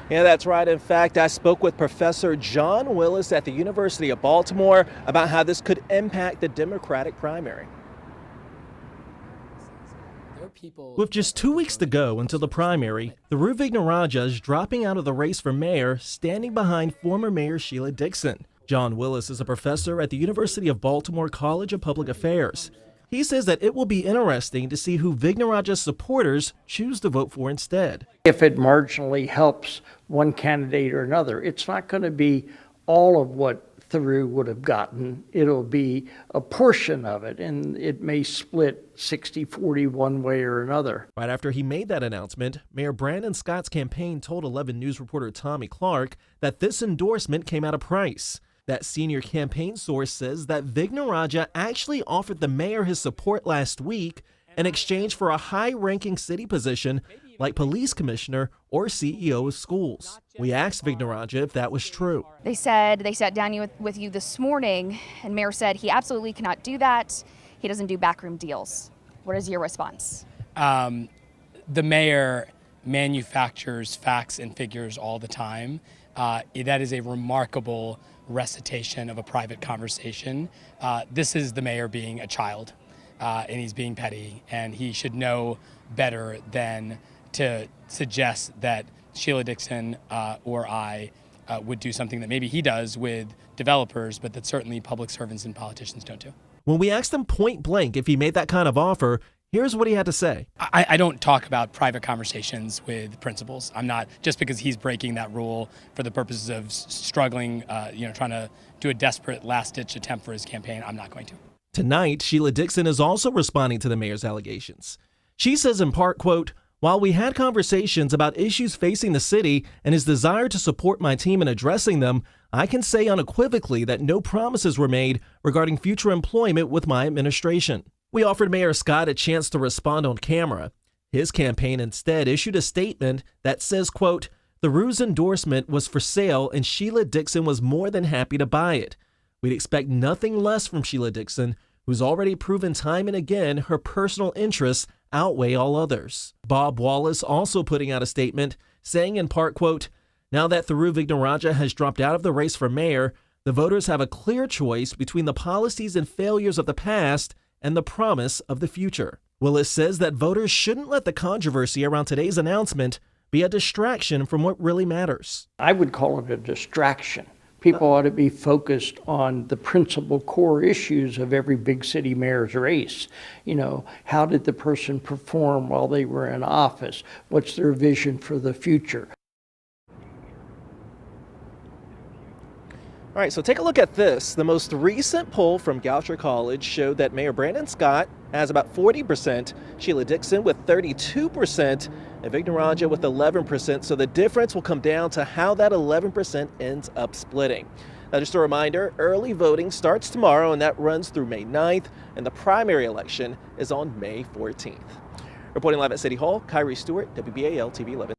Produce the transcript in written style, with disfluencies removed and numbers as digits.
Yeah, that's right. In fact, I spoke with Professor John Willis at the University of Baltimore about how this could impact the Democratic primary. With just 2 weeks to go until the primary, Thiru Vignarajah is dropping out of the race for mayor, standing behind former Mayor Sheila Dixon. John Willis is a professor at the University of Baltimore College of Public Affairs. He says that it will be interesting to see who Vignarajah's supporters choose to vote for instead. If it marginally helps one candidate or another, it's not going to be all of what Thiru would have gotten. It'll be a portion of it, and it may split 60-40 one way or another. Right after he made that announcement, Mayor Brandon Scott's campaign told 11 News reporter Tommy Clark that this endorsement came at a price. That senior campaign source says that Vignarajah actually offered the mayor his support last week in exchange for a high-ranking city position like police commissioner or CEO of schools. We asked Vignarajah if that was true. They said they sat down with you this morning, and Mayor said he absolutely cannot do that. He doesn't do backroom deals. What is your response? The mayor manufactures facts and figures all the time. That is a remarkable recitation of a private conversation. This is the mayor being a child, and he's being petty, and he should know better than to suggest that Sheila Dixon or I would do something that maybe he does with developers, but that certainly public servants and politicians don't do. When we asked him point blank if he made that kind of offer, here's what he had to say. I don't talk about private conversations with principals. I'm not, just because he's breaking that rule for the purposes of struggling, trying to do a desperate last-ditch attempt for his campaign, I'm not going to. Tonight, Sheila Dixon is also responding to the mayor's allegations. She says in part, quote, "While we had conversations about issues facing the city and his desire to support my team in addressing them, I can say unequivocally that no promises were made regarding future employment with my administration." We offered Mayor Scott a chance to respond on camera. His campaign instead issued a statement that says, quote, "Thiru's endorsement was for sale and Sheila Dixon was more than happy to buy it. We'd expect nothing less from Sheila Dixon, who's already proven time and again her personal interests outweigh all others." Bob Wallace also putting out a statement saying in part, quote, "Now that Thiru Vignarajah has dropped out of the race for mayor, the voters have a clear choice between the policies and failures of the past and the promise of the future." Willis says that voters shouldn't let the controversy around today's announcement be a distraction from what really matters. I would call it a distraction. People ought to be focused on the principal core issues of every big city mayor's race. How did the person perform while they were in office? What's their vision for the future? All right, so take a look at this. The most recent poll from Goucher College showed that Mayor Brandon Scott has about 40%, Sheila Dixon with 32%, and Vignarajah with 11%. So the difference will come down to how that 11% ends up splitting. Now, just a reminder, early voting starts tomorrow, and that runs through May 9th, and the primary election is on May 14th. Reporting live at City Hall, Kyrie Stewart, WBAL TV 11.